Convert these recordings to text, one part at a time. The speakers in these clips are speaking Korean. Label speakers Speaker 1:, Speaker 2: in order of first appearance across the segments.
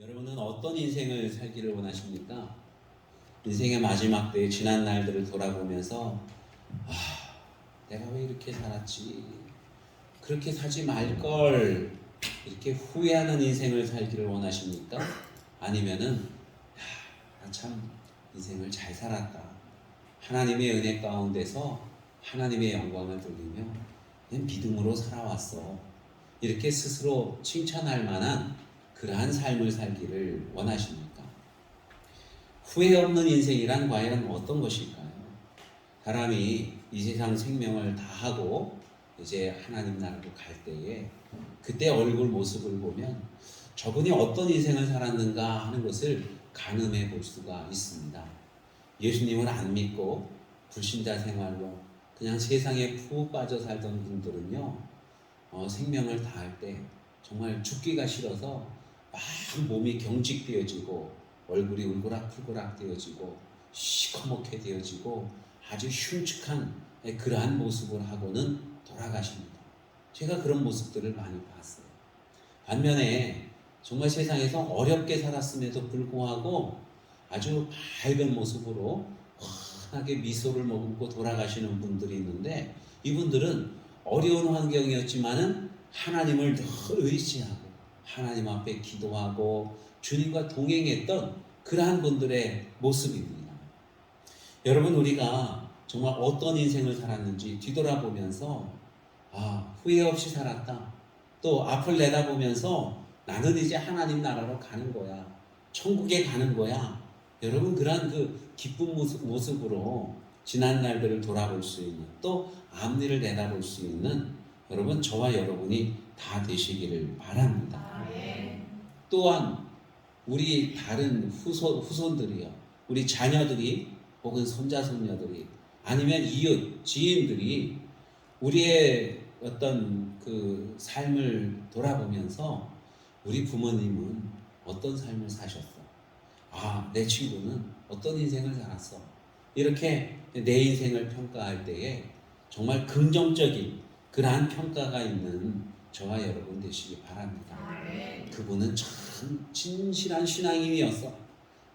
Speaker 1: 여러분은 어떤 인생을 살기를 원하십니까? 인생의 마지막 때의 지난 날들을 돌아보면서 내가 왜 이렇게 살았지? 그렇게 살지 말걸 이렇게 후회하는 인생을 살기를 원하십니까? 아니면은 나 참 인생을 잘 살았다. 하나님의 은혜 가운데서 하나님의 영광을 돌리며 그냥 믿음으로 살아왔어. 이렇게 스스로 칭찬할 만한 그러한 삶을 살기를 원하십니까? 후회 없는 인생이란 과연 어떤 것일까요? 사람이 이 세상 생명을 다하고 이제 하나님 나라로 갈 때에 그때 얼굴 모습을 보면 저분이 어떤 인생을 살았는가 하는 것을 가늠해 볼 수가 있습니다. 예수님을 안 믿고 불신자 생활로 그냥 세상에 푹 빠져 살던 분들은요, 생명을 다할 때 정말 죽기가 싫어서 막 몸이 경직되어지고 얼굴이 울그락불그락 되어지고 시커멓게 되어지고 아주 흉측한 그러한 모습을 하고는 돌아가십니다. 제가 그런 모습들을 많이 봤어요. 반면에 정말 세상에서 어렵게 살았음에도 불구하고 아주 밝은 모습으로 환하게 미소를 머금고 돌아가시는 분들이 있는데, 이분들은 어려운 환경이었지만은 하나님을 늘 의지하고 하나님 앞에 기도하고 주님과 동행했던 그러한 분들의 모습입니다. 여러분, 우리가 정말 어떤 인생을 살았는지 뒤돌아보면서 후회 없이 살았다. 또 앞을 내다보면서 나는 이제 하나님 나라로 가는 거야. 천국에 가는 거야. 여러분, 그러한 그 기쁜 모습으로 지난 날들을 돌아볼 수 있는, 또 앞일을 내다볼 수 있는 여러분, 저와 여러분이 다 되시기를 바랍니다. 또한 우리 다른 후손들이요, 우리 자녀들이 혹은 손자 손녀들이 아니면 이웃 지인들이 우리의 어떤 그 삶을 돌아보면서 우리 부모님은 어떤 삶을 사셨어? 내 친구는 어떤 인생을 살았어? 이렇게 내 인생을 평가할 때에 정말 긍정적인 그러한 평가가 있는 저와 여러분 되시기 바랍니다. 그분은 참 진실한 신앙인이었어.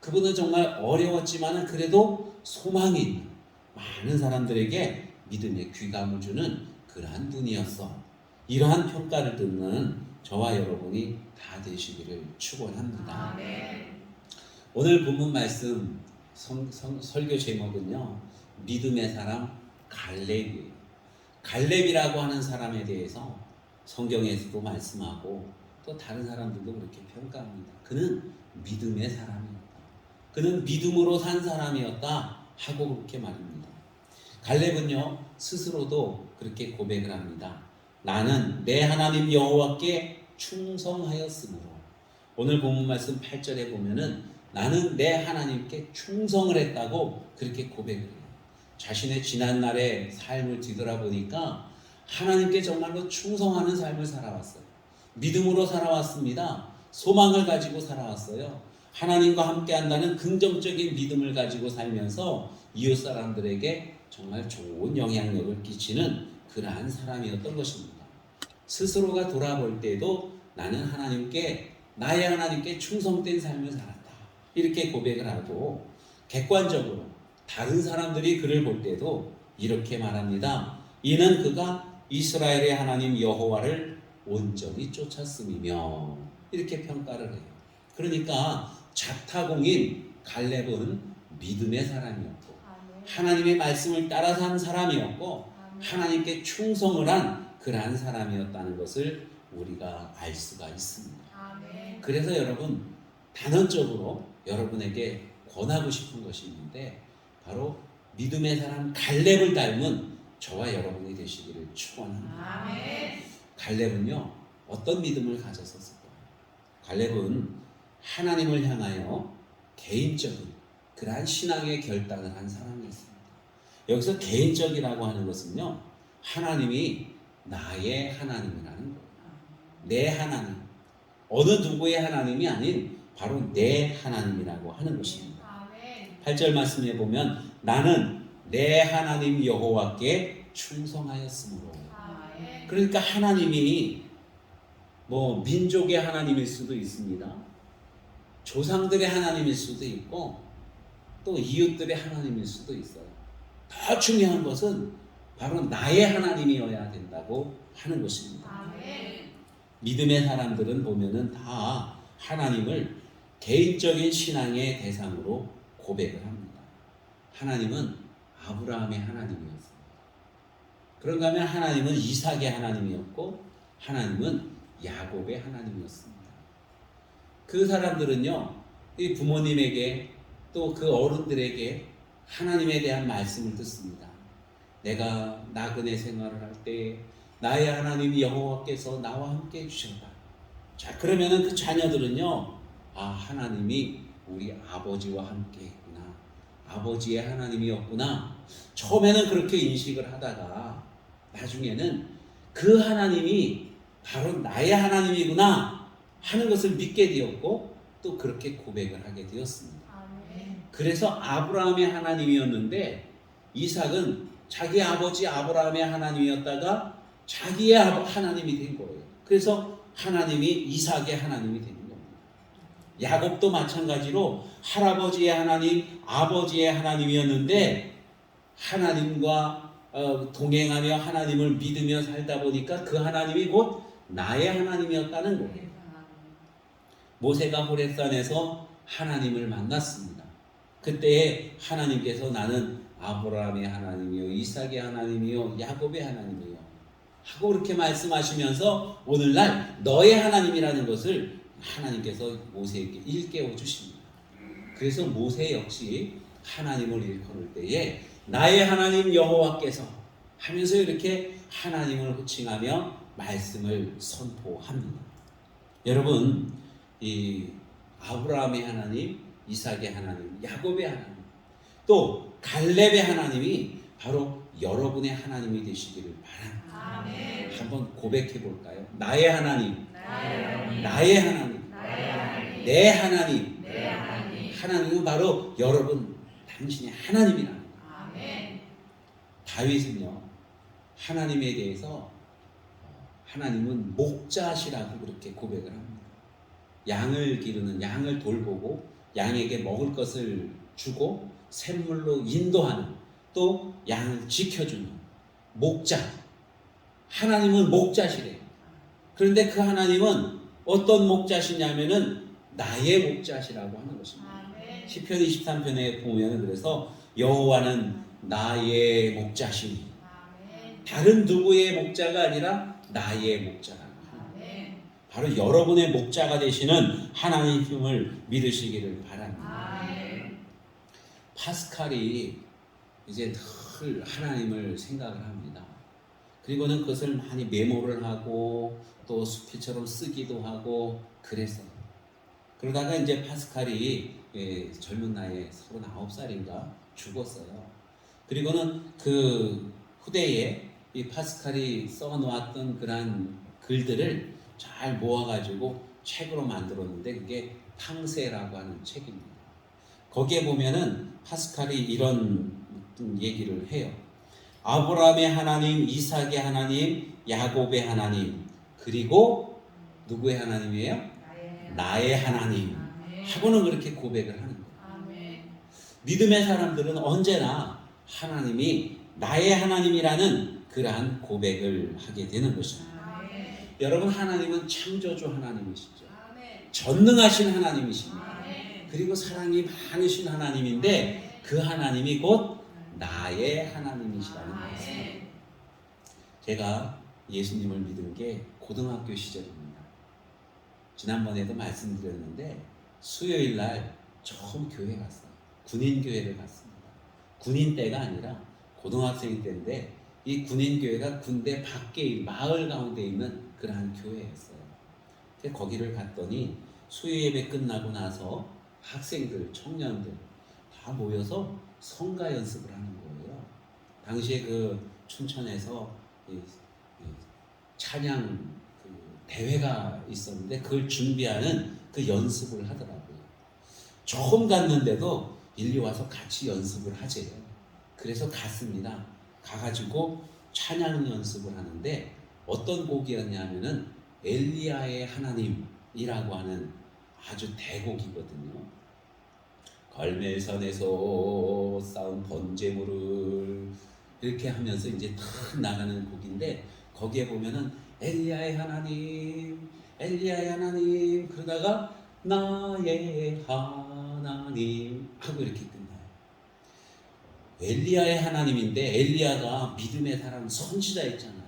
Speaker 1: 그분은 정말 어려웠지만 그래도 소망이 있는, 많은 사람들에게 믿음의 귀감을 주는 그러한 분이었어. 이러한 평가를 듣는 저와 여러분이 다 되시기를 축원합니다. 오늘 본문 말씀 설교 제목은요, 믿음의 사람 갈렙이에요. 갈렙이라고 하는 사람에 대해서 성경에서도 말씀하고 또 다른 사람들도 그렇게 평가합니다. 그는 믿음의 사람이었다. 그는 믿음으로 산 사람이었다 하고 그렇게 말합니다. 갈렙은요, 스스로도 그렇게 고백을 합니다. 나는 내 하나님 여호와께 충성하였으므로. 오늘 본문 말씀 8절에 보면은 나는 내 하나님께 충성을 했다고 그렇게 고백을 해요. 자신의 지난날의 삶을 뒤돌아보니까 하나님께 정말로 충성하는 삶을 살아왔어요. 믿음으로 살아왔습니다. 소망을 가지고 살아왔어요. 하나님과 함께 한다는 긍정적인 믿음을 가지고 살면서 이웃 사람들에게 정말 좋은 영향력을 끼치는 그러한 사람이었던 것입니다. 스스로가 돌아볼 때도 나는 나의 하나님께 충성된 삶을 살았다, 이렇게 고백을 하고, 객관적으로 다른 사람들이 그를 볼 때도 이렇게 말합니다. 이는 그가 이스라엘의 하나님 여호와를 온전히 쫓았음이며, 이렇게 평가를 해요. 그러니까 자타공인 갈렙은 믿음의 사람이었고 하나님의 말씀을 따라 산 사람이었고 하나님께 충성을 한 그러한 사람이었다는 것을 우리가 알 수가 있습니다. 그래서 여러분, 단언적으로 여러분에게 권하고 싶은 것이 있는데, 바로 믿음의 사람 갈렙을 닮은 저와 여러분이 되시기를 축원합니다. 갈렙은요, 어떤 믿음을 가졌었을까요? 갈렙은 하나님을 향하여 개인적인 그러한 신앙의 결단을 한 사람이었습니다. 여기서 개인적이라고 하는 것은요, 하나님이 나의 하나님이라는 거예요. 내 하나님, 어느 누구의 하나님이 아닌 바로 내 하나님이라고 하는 것입니다. 8절 말씀에 보면 나는 내 하나님 여호와께 충성하였으므로. 그러니까 하나님이 민족의 하나님일 수도 있습니다. 조상들의 하나님일 수도 있고 또 이웃들의 하나님일 수도 있어요. 더 중요한 것은 바로 나의 하나님이어야 된다고 하는 것입니다.
Speaker 2: 아멘.
Speaker 1: 믿음의 사람들은 보면은 다 하나님을 개인적인 신앙의 대상으로 고백을 합니다. 하나님은 아브라함의 하나님이었습니다. 그런가 하면 하나님은 이삭의 하나님이었고 하나님은 야곱의 하나님이었습니다. 그 사람들은요, 이 부모님에게 또 그 어른들에게 하나님에 대한 말씀을 듣습니다. 내가 나그네 생활을 할 때 나의 하나님 여호와께서 나와 함께 해주셨다. 자, 그러면은 그 자녀들은요, 아, 하나님이 우리 아버지와 함께 했구나. 아버지의 하나님이었구나. 처음에는 그렇게 인식을 하다가 나중에는 그 하나님이 바로 나의 하나님이구나 하는 것을 믿게 되었고 또 그렇게 고백을 하게 되었습니다.
Speaker 2: 아멘.
Speaker 1: 그래서 아브라함의 하나님이었는데 이삭은 자기 아버지 아브라함의 하나님이었다가 자기의 하나님이 된 거예요. 그래서 하나님이 이삭의 하나님이 되는 겁니다. 야곱도 마찬가지로 할아버지의 하나님, 아버지의 하나님이었는데 하나님과 동행하며 하나님을 믿으며 살다 보니까 그 하나님이 곧 나의 하나님이었다는 거예요. 모세가 호렙산에서 하나님을 만났습니다. 그때 하나님께서 나는 아브라함의 하나님이요 이삭의 하나님이요 야곱의 하나님이요 하고 그렇게 말씀하시면서 오늘날 너의 하나님이라는 것을 하나님께서 모세에게 일깨워 주십니다. 그래서 모세 역시 하나님을 일컬을 때에 나의 하나님 여호와께서 하면서 이렇게 하나님을 호칭하며 말씀을 선포합니다. 여러분, 이 아브라함의 하나님, 이삭의 하나님, 야곱의 하나님, 또 갈렙의 하나님이 바로 여러분의 하나님이 되시기를 바랍니다.
Speaker 2: 아멘.
Speaker 1: 한번 고백해 볼까요? 나의 하나님,
Speaker 2: 나의 하나님,
Speaker 1: 나의 하나님,
Speaker 2: 나의 하나님,
Speaker 1: 내 하나님.
Speaker 2: 내 하나님.
Speaker 1: 하나님은 바로 여러분, 당신의 하나님이라는 거예요.
Speaker 2: 아멘.
Speaker 1: 다윗은요, 하나님에 대해서 하나님은 목자시라고 그렇게 고백을 합니다. 양을 기르는, 양을 돌보고 양에게 먹을 것을 주고 샘물로 인도하는, 또 양을 지켜주는 목자. 하나님은 목자시래요. 그런데 그 하나님은 어떤 목자시냐면은 나의 목자시라고 하는 것입니다.
Speaker 2: 아멘.
Speaker 1: 시편 23편에 보면 그래서 여호와는 나의 목자시니,
Speaker 2: 아멘.
Speaker 1: 다른 누구의 목자가 아니라 나의 목자라고 합니다.
Speaker 2: 아멘.
Speaker 1: 바로 여러분의 목자가 되시는 하나님을 믿으시기를 바랍니다.
Speaker 2: 아멘.
Speaker 1: 파스칼이 이제 늘 하나님을 생각을 합니다. 그리고는 그것을 많이 메모를 하고 또 수필처럼 쓰기도 하고 그랬어요. 그러다가 이제 파스칼이 젊은 나이에 39살인가 죽었어요. 그리고는 그 후대에 이 파스칼이 써놓았던 그런 글들을 잘 모아가지고 책으로 만들었는데 그게 탕세라고 하는 책입니다. 거기에 보면은 파스칼이 이런 얘기를 해요. 아브라함의 하나님, 이삭의 하나님, 야곱의 하나님, 그리고 누구의 하나님이에요? 나의 하나님
Speaker 2: 아멘.
Speaker 1: 하고는 그렇게 고백을 하는 거예요.
Speaker 2: 아멘.
Speaker 1: 믿음의 사람들은 언제나 하나님이 나의 하나님이라는 그러한 고백을 하게 되는 것입니다.
Speaker 2: 아멘.
Speaker 1: 여러분, 하나님은 창조주 하나님이시죠.
Speaker 2: 아멘.
Speaker 1: 전능하신 하나님이십니다.
Speaker 2: 아멘.
Speaker 1: 그리고 사랑이 많으신 하나님인데 그 하나님이 곧 나의 하나님이시라는 것입니다.
Speaker 2: 아멘.
Speaker 1: 제가 예수님을 믿은 게 고등학교 시절입니다. 지난번에도 말씀드렸는데 수요일 날 처음 교회 갔어요. 군인교회를 갔습니다. 군인 때가 아니라 고등학생 때인데 이 군인교회가 군대 밖에 마을 가운데 있는 그러한 교회였어요. 거기를 갔더니 수요예배 끝나고 나서 학생들, 청년들 다 모여서 성가 연습을 하는 거예요. 당시에 그 춘천에서 찬양 대회가 있었는데 그걸 준비하는 그 연습을 하더라고요. 처음 갔는데도 일리 와서 같이 연습을 하재요. 그래서 갔습니다. 가가지고 찬양 연습을 하는데 어떤 곡이었냐면은 엘리야의 하나님이라고 하는 아주 대곡이거든요. 갈멜산에서 쌓은 번제물을 이렇게 하면서 이제 탁 나가는 곡인데, 거기에 보면은 엘리야의 하나님, 엘리야의 하나님, 그러다가 나의 하나님 하고 이렇게 끝나요. 엘리야의 하나님인데, 엘리야가 믿음의 사람 선지자였잖아요.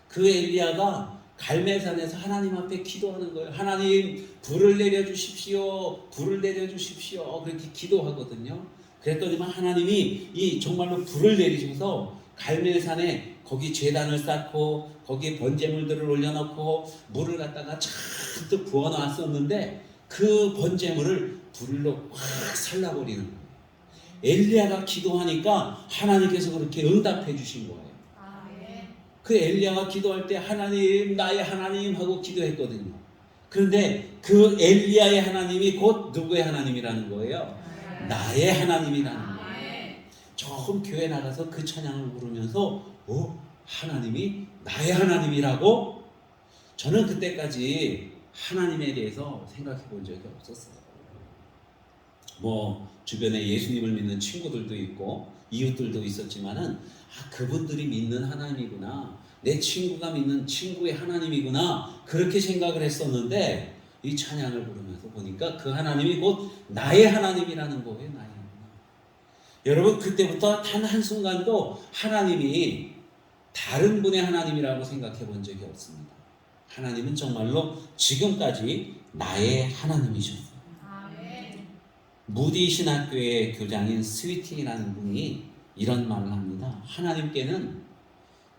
Speaker 1: 그 엘리야가 갈멜산에서 하나님 앞에 기도하는 거예요. 하나님, 불을 내려주십시오, 불을 내려주십시오, 그렇게 기도하거든요. 그랬더니만 하나님이 이 정말로 불을 내리셔서 갈멜산에 거기 제단을 쌓고 거기에 번제물들을 올려놓고 물을 갖다가 잔뜩 부어놨었는데, 그 번제물을 불로 확 살라버리는 거예요. 엘리야가 기도하니까 하나님께서 그렇게 응답해 주신 거예요. 그 엘리야가 기도할 때 하나님, 나의 하나님 하고 기도했거든요. 그런데 그 엘리야의 하나님이 곧 누구의 하나님이라는 거예요? 나의 하나님이라는 거예요. 처음 교회 나가서 그 찬양을 부르면서 하나님이 나의 하나님이라고? 저는 그때까지 하나님에 대해서 생각해 본 적이 없었어요. 뭐 주변에 예수님을 믿는 친구들도 있고 이웃들도 있었지만은 그분들이 믿는 하나님이구나, 내 친구가 믿는 친구의 하나님이구나, 그렇게 생각을 했었는데, 이 찬양을 부르면서 보니까 그 하나님이 곧 나의 하나님이라는 거예요. 나의 하나님. 여러분, 그때부터 단 한순간도 하나님이 다른 분의 하나님이라고 생각해 본 적이 없습니다. 하나님은 정말로 지금까지 나의 하나님이셨어요. 무디 신학교의 교장인 스위팅이라는 분이 이런 말을 합니다. 하나님께는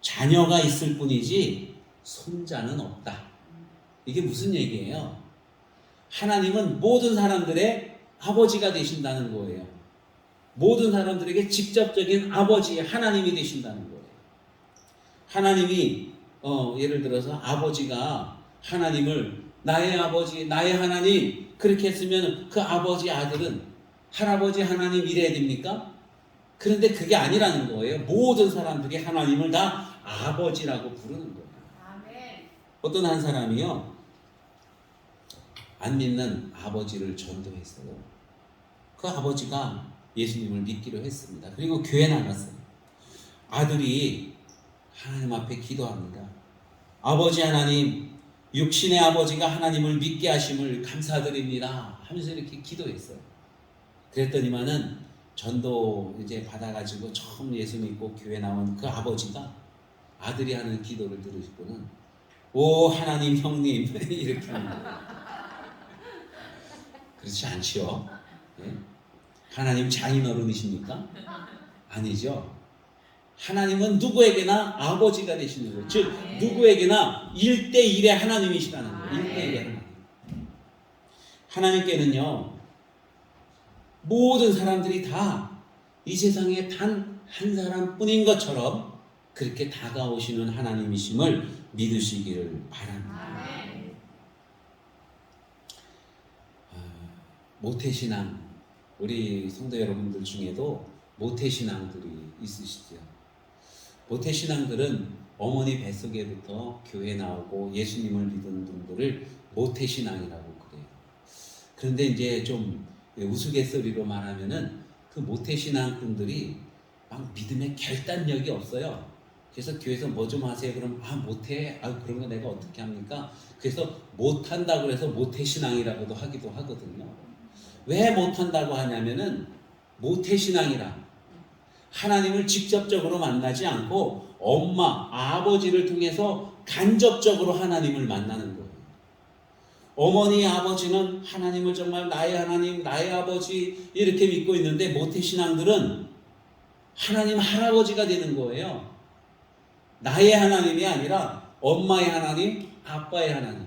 Speaker 1: 자녀가 있을 뿐이지 손자는 없다. 이게 무슨 얘기예요? 하나님은 모든 사람들의 아버지가 되신다는 거예요. 모든 사람들에게 직접적인 아버지, 하나님이 되신다는 거예요. 하나님이 예를 들어서 아버지가 하나님을 나의 아버지, 나의 하나님 그렇게 했으면 그 아버지 아들은 할아버지 하나님 이래야 됩니까? 그런데 그게 아니라는 거예요. 모든 사람들이 하나님을 다 아버지라고 부르는 거예요. 어떤 한 사람이요, 안 믿는 아버지를 전도했어요. 그 아버지가 예수님을 믿기로 했습니다. 그리고 교회 나갔어요. 아들이 하나님 앞에 기도합니다. 아버지 하나님, 육신의 아버지가 하나님을 믿게 하심을 감사드립니다 하면서 이렇게 기도했어요. 그랬더니만은 전도 이제 받아가지고 처음 예수 믿고 교회 나온 그 아버지가 아들이 하는 기도를 들으시고는 오 하나님 형님 이렇게 합니다. 그렇지 않지요? 네? 하나님 장인어른이십니까? 아니죠. 하나님은 누구에게나 아버지가 되시는 거예요. 즉 누구에게나 1대1의 하나님이시라는 거예요. 1대1의 하나님. 하나님께는요, 모든 사람들이 다 이 세상에 단 한 사람뿐인 것처럼 그렇게 다가오시는 하나님이심을 믿으시기를 바랍니다. 모태신앙, 우리 성도 여러분들 중에도 모태신앙들이 있으시죠. 모태신앙들은 어머니 뱃속에부터 교회 나오고 예수님을 믿은 분들을 모태신앙이라고 그래요. 그런데 이제 좀 우스갯소리로 말하면은 그 모태신앙 분들이 막 믿음의 결단력이 없어요. 그래서 교회에서 뭐 좀 하세요. 그럼 못해. 그런 거 내가 어떻게 합니까? 그래서 못한다고 해서 모태신앙이라고도 하기도 하거든요. 왜 못한다고 하냐면은 모태신앙이라 하나님을 직접적으로 만나지 않고 엄마, 아버지를 통해서 간접적으로 하나님을 만나는 거예요. 어머니, 아버지는 하나님을 정말 나의 하나님, 나의 아버지 이렇게 믿고 있는데 모태신앙들은 하나님 할아버지가 되는 거예요. 나의 하나님이 아니라 엄마의 하나님, 아빠의 하나님.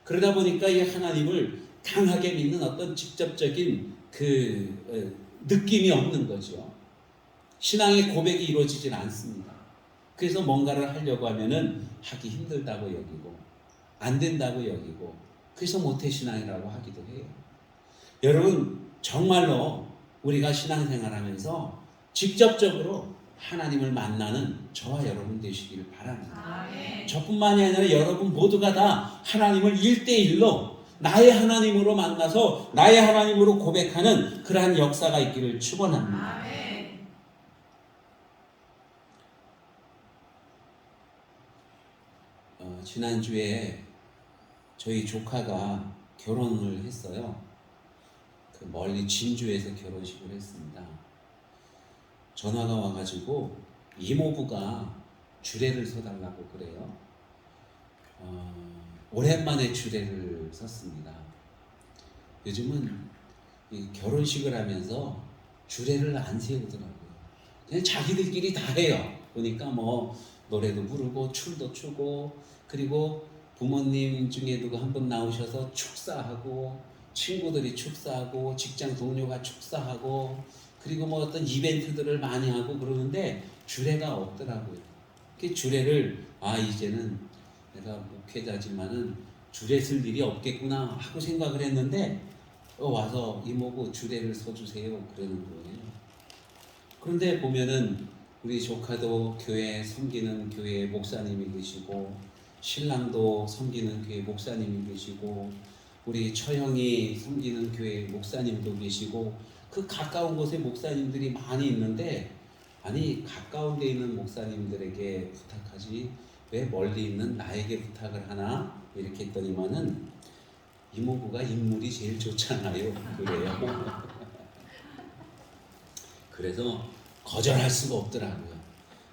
Speaker 1: 그러다 보니까 이 하나님을 강하게 믿는 어떤 직접적인 그 느낌이 없는 거죠. 신앙의 고백이 이루어지질 않습니다. 그래서 뭔가를 하려고 하면은 하기 힘들다고 여기고 안 된다고 여기고 그래서 모태신앙이라고 하기도 해요. 여러분 정말로 우리가 신앙생활하면서 직접적으로 하나님을 만나는 저와 여러분 되시기를 바랍니다. 저뿐만이 아니라 여러분 모두가 다 하나님을 1대1로 나의 하나님으로 만나서 나의 하나님으로 고백하는 그러한 역사가 있기를 축원합니다.
Speaker 2: 아멘.
Speaker 1: 지난주에 저희 조카가 결혼을 했어요. 그 멀리 진주에서 결혼식을 했습니다. 전화가 와가지고 이모부가 주례를 서달라고 그래요. 오랜만에 주례를 섰습니다. 요즘은 이 결혼식을 하면서 주례를 안 세우더라고요. 그냥 자기들끼리 다 해요. 보니까 뭐 노래도 부르고 춤도 추고, 그리고 부모님 중에 누가 한 분 나오셔서 축사하고, 친구들이 축사하고, 직장 동료가 축사하고, 그리고 뭐 어떤 이벤트들을 많이 하고 그러는데 주례가 없더라고요. 그 주례를 이제는 내가 목회자지만은 주례 쓸 일이 없겠구나 하고 생각을 했는데 와서 이모부 주례를 서주세요 그러는 거예요. 그런데 보면은 우리 조카도 교회 섬기는 교회 목사님이 계시고, 신랑도 섬기는 교회 목사님이 계시고, 우리 처형이 섬기는 교회 목사님도 계시고, 그 가까운 곳에 목사님들이 많이 있는데, 아니 가까운 데 있는 목사님들에게 부탁하지 왜 멀리 있는 나에게 부탁을 하나 이렇게 했더니만은 이모부가 인물이 제일 좋잖아요 그래요. 그래서 거절할 수가 없더라고요.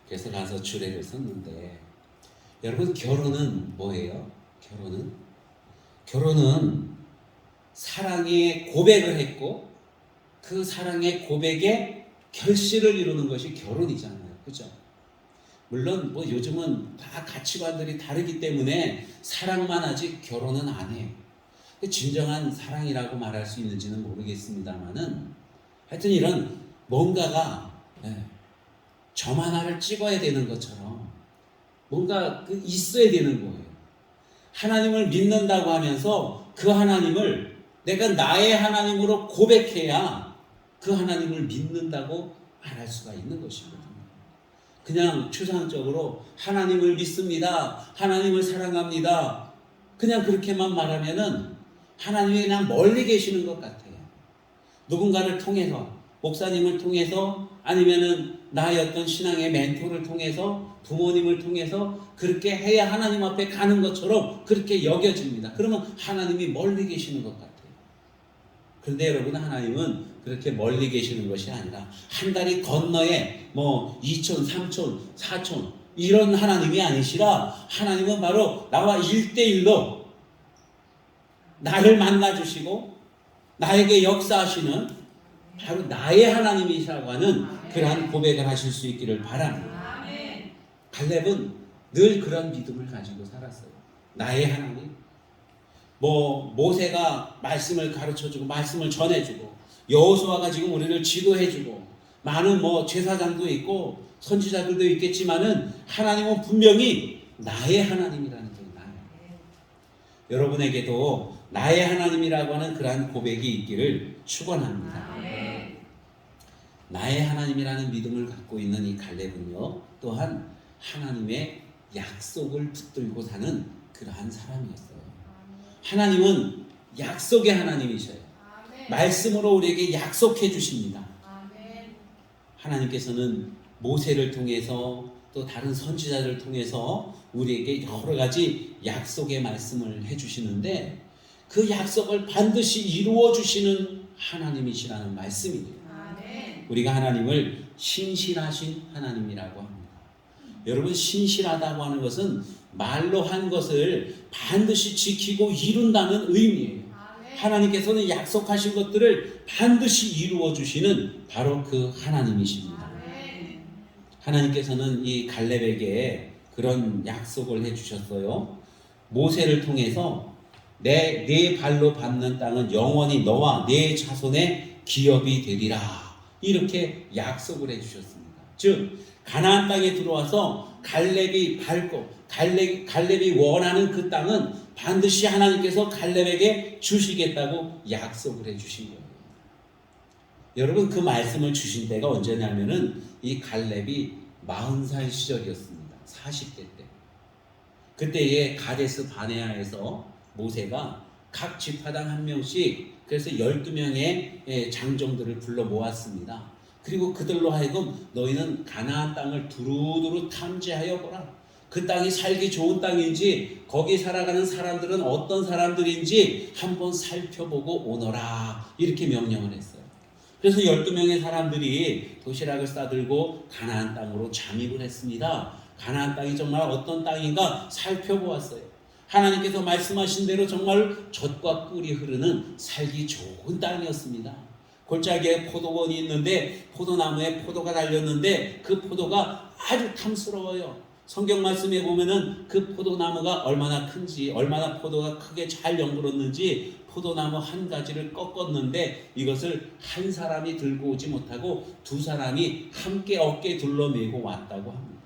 Speaker 1: 그래서 가서 주례를 섰는데, 여러분 결혼은 뭐예요? 결혼은 사랑의 고백을 했고 그 사랑의 고백에 결실을 이루는 것이 결혼이잖아요. 그죠? 물론 뭐 요즘은 다 가치관들이 다르기 때문에 사랑만 하지 결혼은 안 해요. 진정한 사랑이라고 말할 수 있는지는 모르겠습니다만은 하여튼 이런 뭔가가 점 하나를 찍어야 되는 것처럼 뭔가 있어야 되는 거예요. 하나님을 믿는다고 하면서 그 하나님을 내가 나의 하나님으로 고백해야 그 하나님을 믿는다고 말할 수가 있는 것이거든요. 그냥 추상적으로 하나님을 믿습니다, 하나님을 사랑합니다, 그냥 그렇게만 말하면은 하나님이 그냥 멀리 계시는 것 같아요. 누군가를 통해서, 목사님을 통해서, 아니면은 나의 어떤 신앙의 멘토를 통해서, 부모님을 통해서 그렇게 해야 하나님 앞에 가는 것처럼 그렇게 여겨집니다. 그러면 하나님이 멀리 계시는 것 같아요. 그런데 여러분, 하나님은 그렇게 멀리 계시는 것이 아니라 한 다리 건너에 뭐 2촌, 3촌, 4촌 이런 하나님이 아니시라, 하나님은 바로 나와 1대1로 나를 만나주시고 나에게 역사하시는 바로 나의 하나님이시라고 하는 그러한 고백을 하실 수 있기를 바랍니다. 갈렙은 늘 그런 믿음을 가지고 살았어요. 나의 하나님. 뭐 모세가 말씀을 가르쳐주고 말씀을 전해주고, 여호수아가 지금 우리를 지도해주고, 많은 뭐 제사장도 있고 선지자들도 있겠지만은 하나님은 분명히 나의 하나님이라는 거예요. 여러분에게도 나의 하나님이라고 하는 그러한 고백이 있기를 축원합니다. 나의 하나님이라는 믿음을 갖고 있는 이 갈렙은요, 또한 하나님의 약속을 붙들고 사는 그러한 사람이었어요. 하나님은 약속의 하나님이셔요. 말씀으로 우리에게 약속해 주십니다. 하나님께서는 모세를 통해서 또 다른 선지자를 통해서 우리에게 여러 가지 약속의 말씀을 해주시는데, 그 약속을 반드시 이루어 주시는 하나님이시라는 말씀이에요. 우리가 하나님을 신실하신 하나님이라고 합니다. 여러분, 신실하다고 하는 것은 말로 한 것을 반드시 지키고 이룬다는 의미예요. 하나님께서는 약속하신 것들을 반드시 이루어 주시는 바로 그 하나님이십니다. 하나님께서는 이 갈렙에게 그런 약속을 해주셨어요. 모세를 통해서 네 발로 밟는 땅은 영원히 너와 네 자손의 기업이 되리라, 이렇게 약속을 해주셨습니다. 즉 가나안 땅에 들어와서 갈렙이 밟고 갈렙이 원하는 그 땅은 반드시 하나님께서 갈렙에게 주시겠다고 약속을 해주신 거예요. 여러분, 그 말씀을 주신 때가 언제냐면은 이 갈렙이 40살 시절이었습니다. 40대 때. 그때에 가데스 바네아에서 모세가 각 지파당 한 명씩 그래서 12명의 장정들을 불러 모았습니다. 그리고 그들로 하여금 너희는 가나안 땅을 두루두루 탐지하여 보라. 그 땅이 살기 좋은 땅인지 거기 살아가는 사람들은 어떤 사람들인지 한번 살펴보고 오너라. 이렇게 명령을 했어요. 그래서 12명의 사람들이 도시락을 싸들고 가나안 땅으로 잠입을 했습니다. 가나안 땅이 정말 어떤 땅인가 살펴보았어요. 하나님께서 말씀하신 대로 정말 젖과 꿀이 흐르는 살기 좋은 땅이었습니다. 골짜기에 포도원이 있는데 포도나무에 포도가 달렸는데 그 포도가 아주 탐스러워요. 성경 말씀에 보면은 그 포도나무가 얼마나 큰지, 얼마나 포도가 크게 잘 연그렀는지 포도나무 한 가지를 꺾었는데 이것을 한 사람이 들고 오지 못하고 두 사람이 함께 어깨에 둘러매고 왔다고 합니다.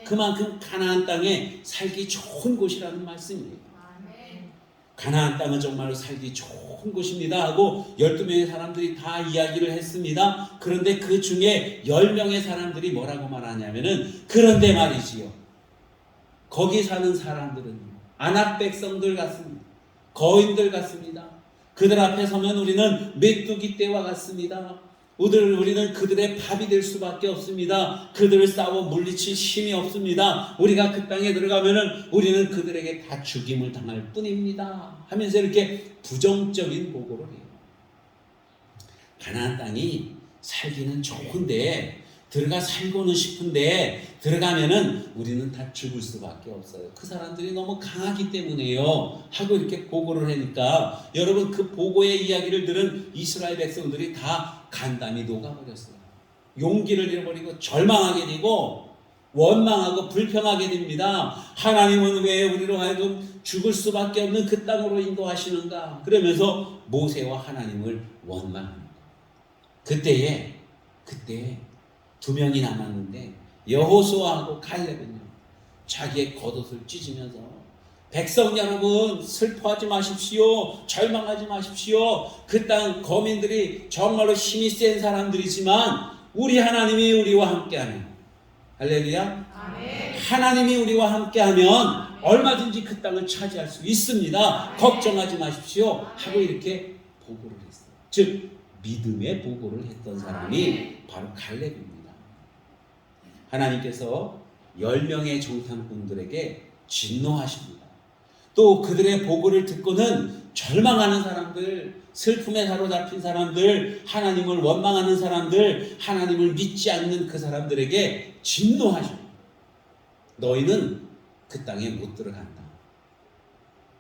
Speaker 1: 그만큼 가나안 땅에 살기 좋은 곳이라는 말씀이에요. 가나안 땅은 정말로 살기 좋은 곳입니다 하고 12명의 사람들이 다 이야기를 했습니다. 그런데 그 중에 10명의 사람들이 뭐라고 말하냐면은 그런데 말이지요. 거기 사는 사람들은 아낙 백성들 같습니다. 거인들 같습니다. 그들 앞에 서면 우리는 메뚜기 떼와 같습니다. 우리는 그들의 밥이 될 수밖에 없습니다. 그들을 싸워 물리칠 힘이 없습니다. 우리가 그 땅에 들어가면은 우리는 그들에게 다 죽임을 당할 뿐입니다. 하면서 이렇게 부정적인 보고를 해요. 가나안 땅이 살기는 좋은데 들어가 살고는 싶은데 들어가면은 우리는 다 죽을 수밖에 없어요. 그 사람들이 너무 강하기 때문에요. 하고 이렇게 보고를 하니까 여러분 그 보고의 이야기를 들은 이스라엘 백성들이 다 간담이 녹아버렸어요. 용기를 잃어버리고 절망하게 되고 원망하고 불평하게 됩니다. 하나님은 왜 우리로 하여금 죽을 수밖에 없는 그 땅으로 인도하시는가? 그러면서 모세와 하나님을 원망합니다. 그때 두 명이 남았는데 여호수아하고 갈렙은요 자기의 겉옷을 찢으면서 백성 여러분 슬퍼하지 마십시오. 절망하지 마십시오. 그 땅 거민들이 정말로 힘이 센 사람들이지만 우리 하나님이 우리와 함께하면 할렐루야.
Speaker 2: 아멘.
Speaker 1: 하나님이 우리와 함께하면 얼마든지 그 땅을 차지할 수 있습니다. 걱정하지 마십시오. 하고 이렇게 보고를 했어요. 즉 믿음의 보고를 했던 사람이 바로 갈렙입니다. 하나님께서 10명의 정탐꾼들에게 진노하십니다. 또 그들의 보고를 듣고는 절망하는 사람들, 슬픔에 사로잡힌 사람들, 하나님을 원망하는 사람들, 하나님을 믿지 않는 그 사람들에게 진노하십니다. 너희는 그 땅에 못 들어간다.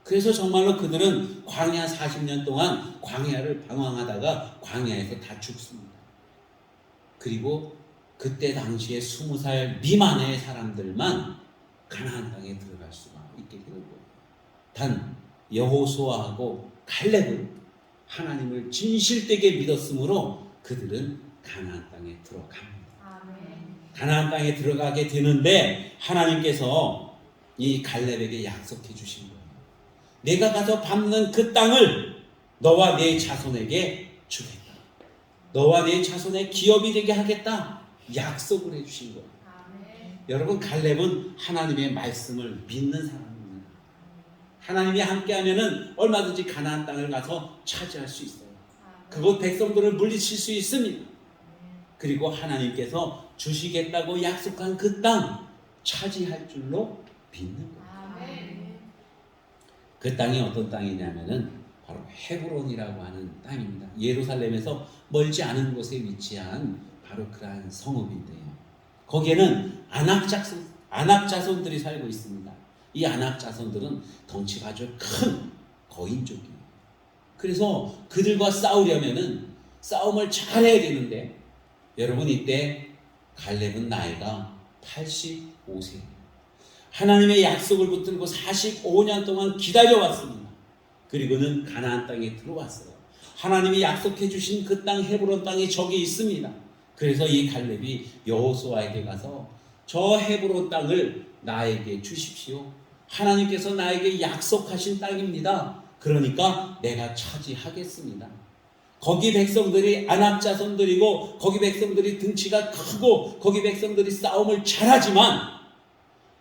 Speaker 1: 그래서 정말로 그들은 광야 40년 동안 광야를 방황하다가 광야에서 다 죽습니다. 그리고 그때 당시에 20살 미만의 사람들만 가나안 땅에 들어갈 수가 있게 되는 거예요. 단 여호수아하고 갈렙은 하나님을 진실되게 믿었으므로 그들은 가나안 땅에 들어갑니다. 가나안 땅에 들어가게 되는데 하나님께서 이 갈렙에게 약속해 주신 거예요. 내가 가서 밟는 그 땅을 너와 네 자손에게 주겠다. 너와 네 자손의 기업이 되게 하겠다. 약속을 해주신 거예요. 여러분 갈렙은 하나님의 말씀을 믿는 사람입니다. 하나님이 함께하면은 얼마든지 가나안 땅을 가서 차지할 수 있어요. 그곳 백성들을 물리칠 수 있습니다. 그리고 하나님께서 주시겠다고 약속한 그 땅 차지할 줄로 믿는 거예요. 그 땅이 어떤 땅이냐면은 바로 헤브론이라고 하는 땅입니다. 예루살렘에서 멀지 않은 곳에 위치한 바로 그러한 성읍인데요. 거기에는 아낙 자손들이 살고 있습니다. 이 아낙 자손들은 덩치가 아주 큰 거인족이에요. 그래서 그들과 싸우려면은 싸움을 잘해야 되는데 여러분 이때 갈렙은 나이가 85세입니다. 하나님의 약속을 붙들고 45년 동안 기다려왔습니다. 그리고는 가나안 땅에 들어왔어요. 하나님이 약속해 주신 그 땅 헤브론 땅이 저기 있습니다. 그래서 이 갈렙이 여호수아에게 가서 저 헤브론 땅을 나에게 주십시오. 하나님께서 나에게 약속하신 땅입니다. 그러니까 내가 차지하겠습니다. 거기 백성들이 아낙 자손들이고 거기 백성들이 등치가 크고 거기 백성들이 싸움을 잘하지만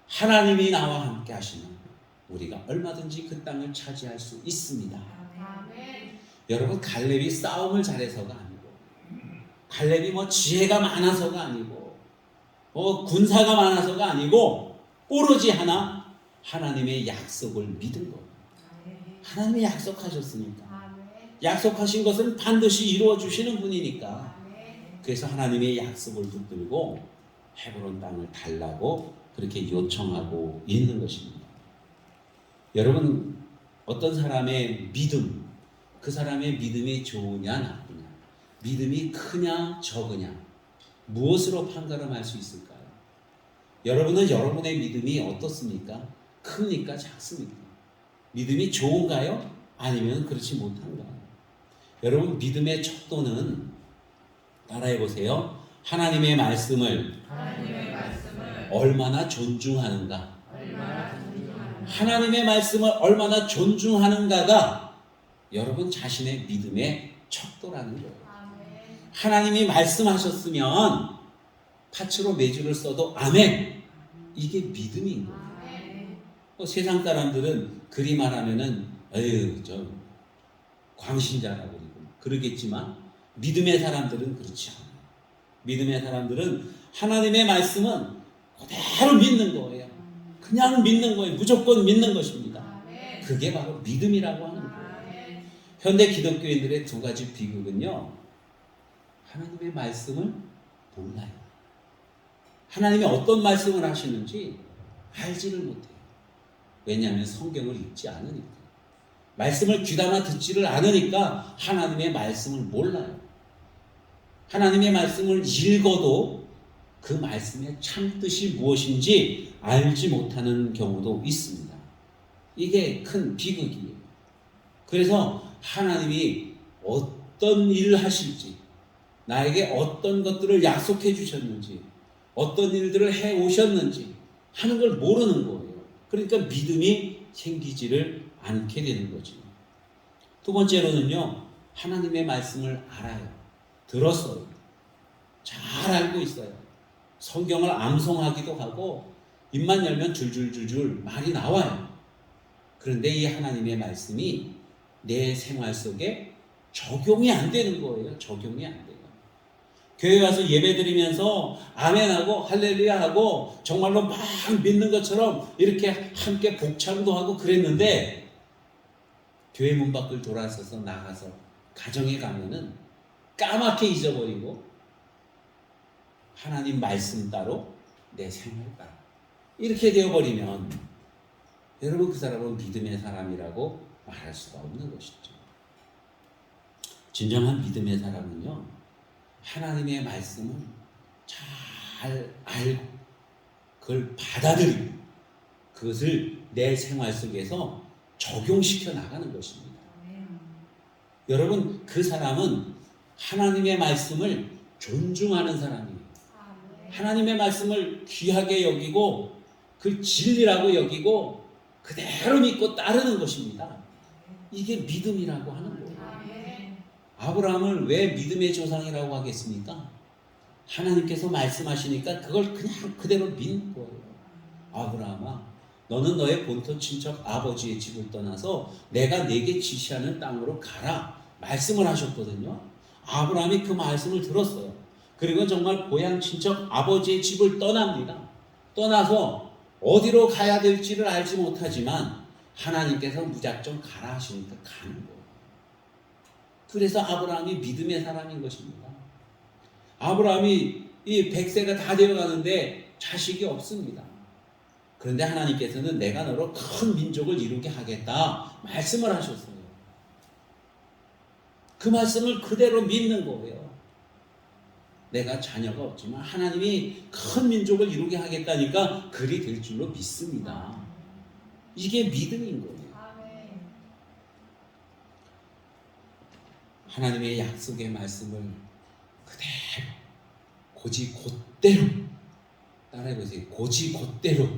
Speaker 1: 하나님이 나와 함께 하시면 우리가 얼마든지 그 땅을 차지할 수 있습니다. 여러분, 갈렙이 싸움을 잘해서가 아니고, 갈렙이 뭐 지혜가 많아서가 아니고, 군사가 많아서가 아니고, 오로지 하나님의 약속을 믿은 거예요. 하나님이 약속하셨으니까, 약속하신 것은 반드시 이루어 주시는 분이니까, 그래서 하나님의 약속을 붙들고 헤브론 땅을 달라고 그렇게 요청하고 있는 것입니다. 여러분, 어떤 사람의 믿음, 그 사람의 믿음이 좋으냐 나쁘냐, 믿음이 크냐 적으냐, 무엇으로 판가름할 수 있을까요? 여러분은 여러분의 믿음이 어떻습니까? 큽니까 작습니까? 믿음이 좋은가요? 아니면 그렇지 못한가요? 여러분, 믿음의 척도는 따라해 보세요. 하나님의 말씀을 얼마나 존중하는가, 하나님의 말씀을 얼마나 존중하는가가 여러분 자신의 믿음의 척도라는 거예요. 하나님이 말씀하셨으면 팥으로 메주를 써도 아멘, 이게 믿음인 거예요. 세상 사람들은 그리 말하면은 에휴 저 광신자라고 그러겠지만, 믿음의 사람들은 그렇지 않아요. 믿음의 사람들은 하나님의 말씀은 그대로 믿는 거예요. 그냥 믿는 거예요. 무조건 믿는 것입니다. 그게 바로 믿음이라고 하는 거예요. 현대 기독교인들의 두 가지 비극은요, 하나님의 말씀을 몰라요. 하나님이 어떤 말씀을 하시는지 알지를 못해요. 왜냐하면 성경을 읽지 않으니까, 말씀을 귀담아 듣지를 않으니까 하나님의 말씀을 몰라요. 하나님의 말씀을 읽어도 그 말씀의 참뜻이 무엇인지 알지 못하는 경우도 있습니다. 이게 큰 비극이에요. 그래서 하나님이 어떤 일을 하실지, 나에게 어떤 것들을 약속해 주셨는지, 어떤 일들을 해 오셨는지 하는 걸 모르는 거예요. 그러니까 믿음이 생기지를 않게 되는 거죠. 두 번째로는요, 하나님의 말씀을 알아요. 들었어요. 잘 알고 있어요. 성경을 암송하기도 하고 입만 열면 줄줄줄줄 말이 나와요. 그런데 이 하나님의 말씀이 내 생활 속에 적용이 안 되는 거예요. 적용이 안 돼요. 교회 가서 예배 드리면서 아멘하고 할렐루야하고 정말로 막 믿는 것처럼 이렇게 함께 복창도 하고 그랬는데, 교회 문 밖을 돌아서서 나가서 가정에 가면은 까맣게 잊어버리고 하나님 말씀 따로 내 생활 따로 이렇게 되어버리면 여러분, 그 사람은 믿음의 사람이라고 말할 수가 없는 것이죠. 진정한 믿음의 사람은요, 하나님의 말씀을 잘 알고 그걸 받아들이고 그것을 내 생활 속에서 적용시켜 나가는 것입니다. 여러분, 그 사람은 하나님의 말씀을 존중하는 사람이에요. 하나님의 말씀을 귀하게 여기고 그 진리라고 여기고 그대로 믿고 따르는 것입니다. 이게 믿음이라고 하는 거예요. 아브라함을 왜 믿음의 조상이라고 하겠습니까? 하나님께서 말씀하시니까 그걸 그냥 그대로 믿는 거예요. 아브라함아, 너는 너의 본토 친척 아버지의 집을 떠나서 내가 내게 지시하는 땅으로 가라 말씀을 하셨거든요. 아브라함이 그 말씀을 들었어요. 그리고 정말 고향 친척 아버지의 집을 떠납니다. 떠나서 어디로 가야 될지를 알지 못하지만 하나님께서 무작정 가라 하시니까 가는 거예요. 그래서 아브라함이 믿음의 사람인 것입니다. 아브라함이 이 100세가 다 되어가는데 자식이 없습니다. 그런데 하나님께서는 내가 너로 큰 민족을 이루게 하겠다 말씀을 하셨어요. 그 말씀을 그대로 믿는 거예요. 내가 자녀가 없지만 하나님이 큰 민족을 이루게 하겠다니까 그리 될 줄로 믿습니다. 이게 믿음인 거예요. 하나님의 약속의 말씀을 그대로 고지 곧대로 따라해보세요. 고지 곧대로.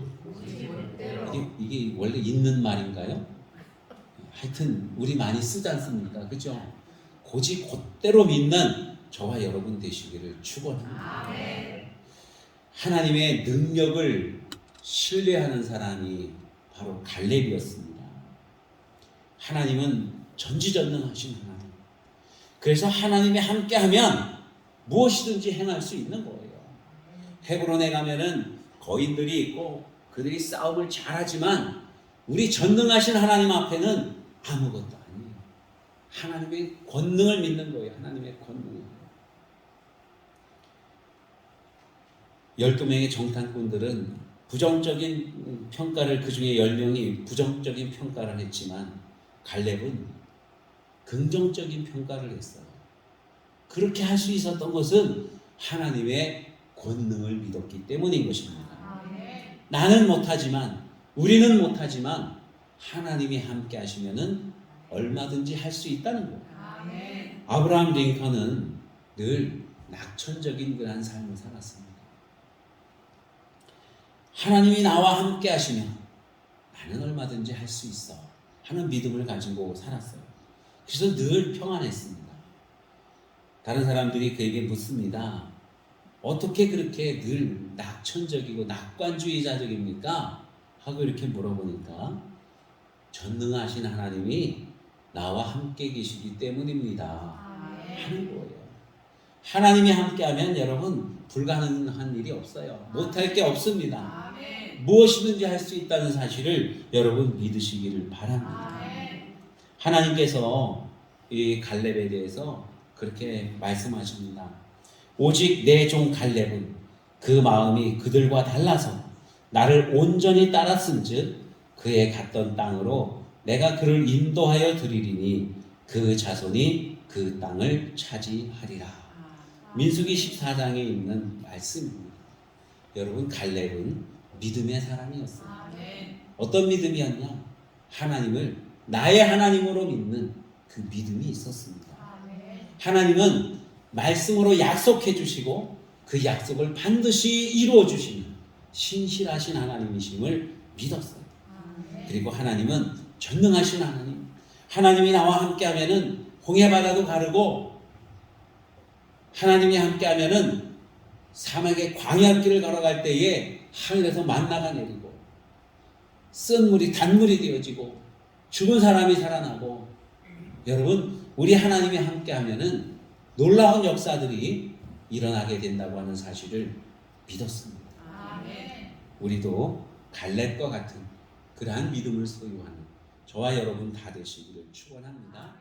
Speaker 1: 이게 원래 있는 말인가요? 하여튼 우리 많이 쓰지 않습니까? 그죠? 고지 곧대로 믿는 저와 여러분 되시기를 축원합니다. 하나님의 능력을 신뢰하는 사람이 바로 갈렙이었습니다. 하나님은 전지전능하신 하나님, 그래서 하나님이 함께하면 무엇이든지 행할 수 있는 거예요. 헤브론에 가면은 거인들이 있고 그들이 싸움을 잘하지만 우리 전능하신 하나님 앞에는 아무것도 아니에요. 하나님의 권능을 믿는 거예요. 하나님의 권능을. 12명의 정탐꾼들은 부정적인 평가를, 그 중에 10명이 부정적인 평가를 했지만 갈렙은 긍정적인 평가를 했어요. 그렇게 할 수 있었던 것은 하나님의 권능을 믿었기 때문인 것입니다. 나는 못하지만, 우리는 못하지만 하나님이 함께 하시면은 얼마든지 할 수 있다는 거예요. 아브라함 링컨은 늘 낙천적인 그런 삶을 살았습니다. 하나님이 나와 함께 하시면 나는 얼마든지 할 수 있어 하는 믿음을 가지고 살았어요. 그래서 늘 평안했습니다. 다른 사람들이 그에게 묻습니다. 어떻게 그렇게 늘 낙천적이고 낙관주의자적입니까? 하고 이렇게 물어보니까 전능하신 하나님이 나와 함께 계시기 때문입니다 하는 거예요. 하나님이 함께하면 여러분 불가능한 일이 없어요. 못할 게 없습니다. 무엇이든지 할 수 있다는 사실을 여러분 믿으시기를 바랍니다. 하나님께서 이 갈렙에 대해서 그렇게 말씀하십니다. 오직 내 종 갈렙은 그 마음이 그들과 달라서 나를 온전히 따랐은즉 그의 갔던 땅으로 내가 그를 인도하여 드리리니 그 자손이 그 땅을 차지하리라. 민수기 14장에 있는 말씀입니다. 여러분 갈렙은 믿음의 사람이었어요. 어떤 믿음이었냐? 하나님을 나의 하나님으로 믿는 그 믿음이 있었습니다. 하나님은 말씀으로 약속해 주시고 그 약속을 반드시 이루어 주시는 신실하신 하나님이심을 믿었어요. 그리고 하나님은 전능하신 하나님, 하나님이 나와 함께하면은 홍해바다도 가르고 하나님이 함께하면은 사막의 광야길을 걸어갈 때에 하늘에서 만나가 내리고 쓴 물이 단물이 되어지고 죽은 사람이 살아나고 여러분 우리 하나님이 함께하면은 놀라운 역사들이 일어나게 된다고 하는 사실을 믿었습니다. 우리도 갈렙과 같은 그러한 믿음을 소유하는 저와 여러분 다 되시기를 축원합니다.